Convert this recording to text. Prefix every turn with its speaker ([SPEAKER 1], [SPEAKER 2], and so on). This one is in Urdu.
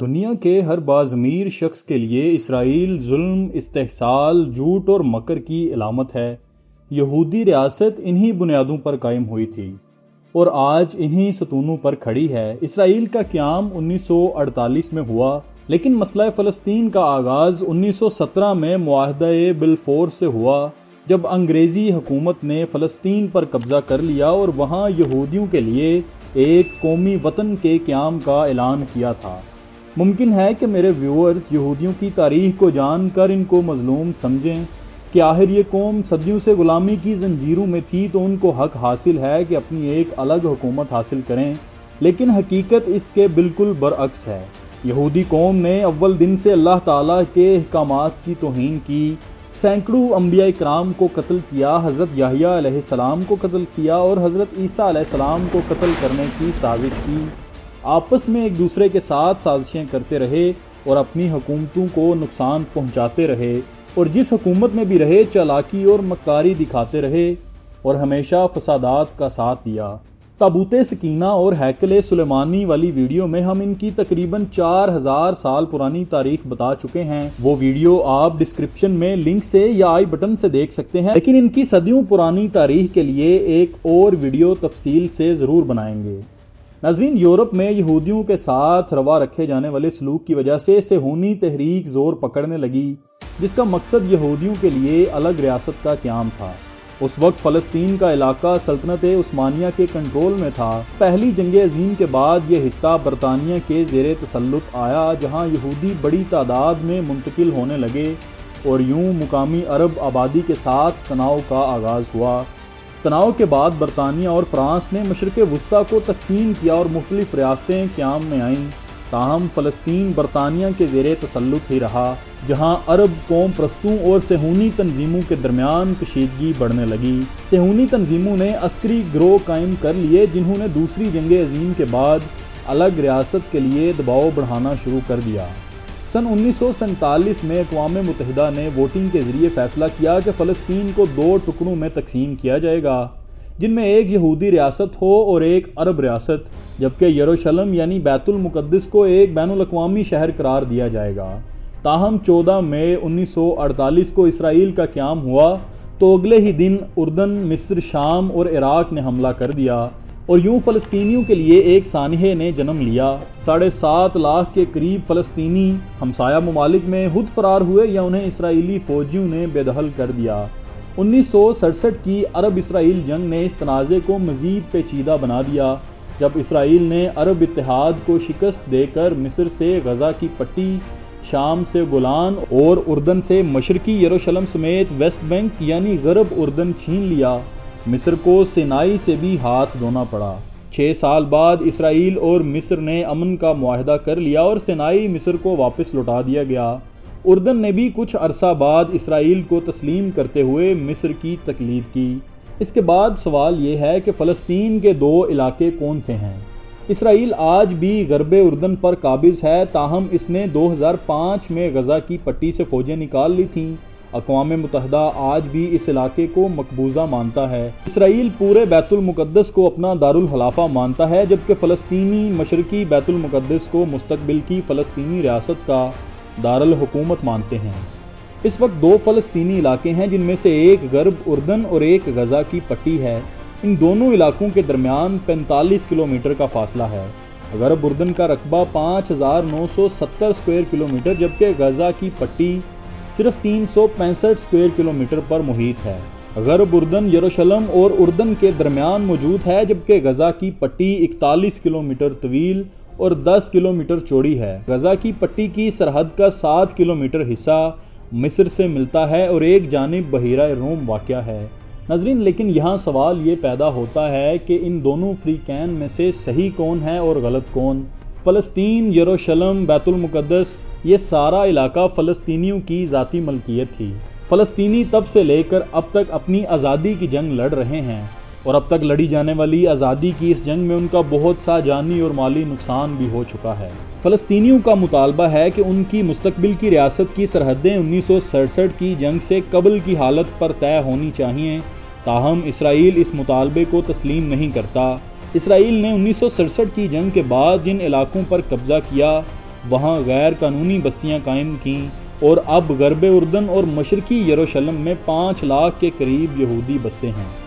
[SPEAKER 1] دنیا کے ہر باضمیر شخص کے لیے اسرائیل ظلم، استحصال، جھوٹ اور مکر کی علامت ہے۔ یہودی ریاست انہی بنیادوں پر قائم ہوئی تھی اور آج انہی ستونوں پر کھڑی ہے۔ اسرائیل کا قیام 1948 میں ہوا، لیکن مسئلہ فلسطین کا آغاز 1917 میں معاہدہ بلفور سے ہوا، جب انگریزی حکومت نے فلسطین پر قبضہ کر لیا اور وہاں یہودیوں کے لیے ایک قومی وطن کے قیام کا اعلان کیا تھا۔ ممکن ہے کہ میرے ویورز یہودیوں کی تاریخ کو جان کر ان کو مظلوم سمجھیں کہ آخر یہ قوم صدیوں سے غلامی کی زنجیروں میں تھی، تو ان کو حق حاصل ہے کہ اپنی ایک الگ حکومت حاصل کریں، لیکن حقیقت اس کے بالکل برعکس ہے۔ یہودی قوم نے اول دن سے اللہ تعالیٰ کے احکامات کی توہین کی، سینکڑوں انبیاء کرام کو قتل کیا، حضرت یحییٰ علیہ السلام کو قتل کیا اور حضرت عیسیٰ علیہ السلام کو قتل کرنے کی سازش کی، آپس میں ایک دوسرے کے ساتھ سازشیں کرتے رہے اور اپنی حکومتوں کو نقصان پہنچاتے رہے، اور جس حکومت میں بھی رہے چالاکی اور مکاری دکھاتے رہے اور ہمیشہ فسادات کا ساتھ دیا۔ تابوت سکینہ اور ہیکل سلیمانی والی ویڈیو میں ہم ان کی تقریباً 4000 سال پرانی تاریخ بتا چکے ہیں۔ وہ ویڈیو آپ ڈسکرپشن میں لنک سے یا آئی بٹن سے دیکھ سکتے ہیں، لیکن ان کی صدیوں پرانی تاریخ کے لیے ایک اور ویڈیو تفصیل سے ضرور بنائیں گے۔ ناظرین، یورپ میں یہودیوں کے ساتھ روا رکھے جانے والے سلوک کی وجہ سے صہیونی تحریک زور پکڑنے لگی، جس کا مقصد یہودیوں کے لیے الگ ریاست کا قیام تھا۔ اس وقت فلسطین کا علاقہ سلطنت عثمانیہ کے کنٹرول میں تھا۔ پہلی جنگ عظیم کے بعد یہ خطہ برطانیہ کے زیر تسلط آیا، جہاں یہودی بڑی تعداد میں منتقل ہونے لگے اور یوں مقامی عرب آبادی کے ساتھ تناؤ کا آغاز ہوا۔ تناؤ کے بعد برطانیہ اور فرانس نے مشرق وسطیٰ کو تقسیم کیا اور مختلف ریاستیں قیام میں آئیں، تاہم فلسطین برطانیہ کے زیر تسلط ہی رہا، جہاں عرب قوم پرستوں اور صہیونی تنظیموں کے درمیان کشیدگی بڑھنے لگی۔ صہیونی تنظیموں نے عسکری گروہ قائم کر لیے، جنہوں نے دوسری جنگ عظیم کے بعد الگ ریاست کے لیے دباؤ بڑھانا شروع کر دیا۔ سن 1947 میں اقوام متحدہ نے ووٹنگ کے ذریعے فیصلہ کیا کہ فلسطین کو 2 ٹکڑوں میں تقسیم کیا جائے گا، جن میں ایک یہودی ریاست ہو اور ایک عرب ریاست، جبکہ یروشلم یعنی بیت المقدس کو ایک بین الاقوامی شہر قرار دیا جائے گا۔ تاہم 14 مئی 1948 کو اسرائیل کا قیام ہوا تو اگلے ہی دن اردن، مصر، شام اور عراق نے حملہ کر دیا، اور یوں فلسطینیوں کے لیے ایک سانحے نے جنم لیا۔ 7.5 لاکھ کے قریب فلسطینی ہمسایہ ممالک میں خود فرار ہوئے یا انہیں اسرائیلی فوجیوں نے بے دخل کر دیا۔ 1967 کی عرب اسرائیل جنگ نے اس تنازع کو مزید پیچیدہ بنا دیا، جب اسرائیل نے عرب اتحاد کو شکست دے کر مصر سے غزہ کی پٹی، شام سے گولان اور اردن سے مشرقی یروشلم سمیت ویسٹ بینک یعنی غرب اردن چھین لیا۔ مصر کو سینائی سے بھی ہاتھ دھونا پڑا۔ 6 سال بعد اسرائیل اور مصر نے امن کا معاہدہ کر لیا اور سینائی مصر کو واپس لوٹا دیا گیا۔ اردن نے بھی کچھ عرصہ بعد اسرائیل کو تسلیم کرتے ہوئے مصر کی تقلید کی۔ اس کے بعد سوال یہ ہے کہ فلسطین کے 2 علاقے کون سے ہیں؟ اسرائیل آج بھی غرب اردن پر قابض ہے، تاہم اس نے 2005 میں غزہ کی پٹی سے فوجیں نکال لی تھیں۔ اقوام متحدہ آج بھی اس علاقے کو مقبوضہ مانتا ہے۔ اسرائیل پورے بیت المقدس کو اپنا دارالخلافہ مانتا ہے، جبکہ فلسطینی مشرقی بیت المقدس کو مستقبل کی فلسطینی ریاست کا دارالحکومت مانتے ہیں۔ اس وقت 2 فلسطینی علاقے ہیں، جن میں سے ایک غرب اردن اور ایک غزہ کی پٹی ہے۔ ان دونوں علاقوں کے درمیان 45 کلومیٹر کا فاصلہ ہے۔ غرب اردن کا رقبہ 5970 اسکوائر کلومیٹر، جبکہ غزہ کی پٹی صرف 365 اسکوائر کلومیٹر پر محیط ہے۔ غرب اردن یروشلم اور اردن کے درمیان موجود ہے، جبکہ غزہ کی پٹی 41 کلومیٹر طویل اور 10 کلومیٹر چوڑی ہے۔ غزہ کی پٹی کی سرحد کا 7 کلومیٹر حصہ مصر سے ملتا ہے اور ایک جانب بحیرہ روم واقع ہے۔ ناظرین، لیکن یہاں سوال یہ پیدا ہوتا ہے کہ ان دونوں فریقین میں سے صحیح کون ہے اور غلط کون؟ فلسطین، یروشلم، بیت المقدس، یہ سارا علاقہ فلسطینیوں کی ذاتی ملکیت تھی۔ فلسطینی تب سے لے کر اب تک اپنی آزادی کی جنگ لڑ رہے ہیں، اور اب تک لڑی جانے والی آزادی کی اس جنگ میں ان کا بہت سا جانی اور مالی نقصان بھی ہو چکا ہے۔ فلسطینیوں کا مطالبہ ہے کہ ان کی مستقبل کی ریاست کی سرحدیں 1967 کی جنگ سے قبل کی حالت پر طے ہونی چاہیے، تاہم اسرائیل اس مطالبے کو تسلیم نہیں کرتا۔ اسرائیل نے 1967 کی جنگ کے بعد جن علاقوں پر قبضہ کیا وہاں غیر قانونی بستیاں قائم کیں اور اب غرب اردن اور مشرقی یروشلم میں 5 لاکھ کے قریب یہودی بستے ہیں۔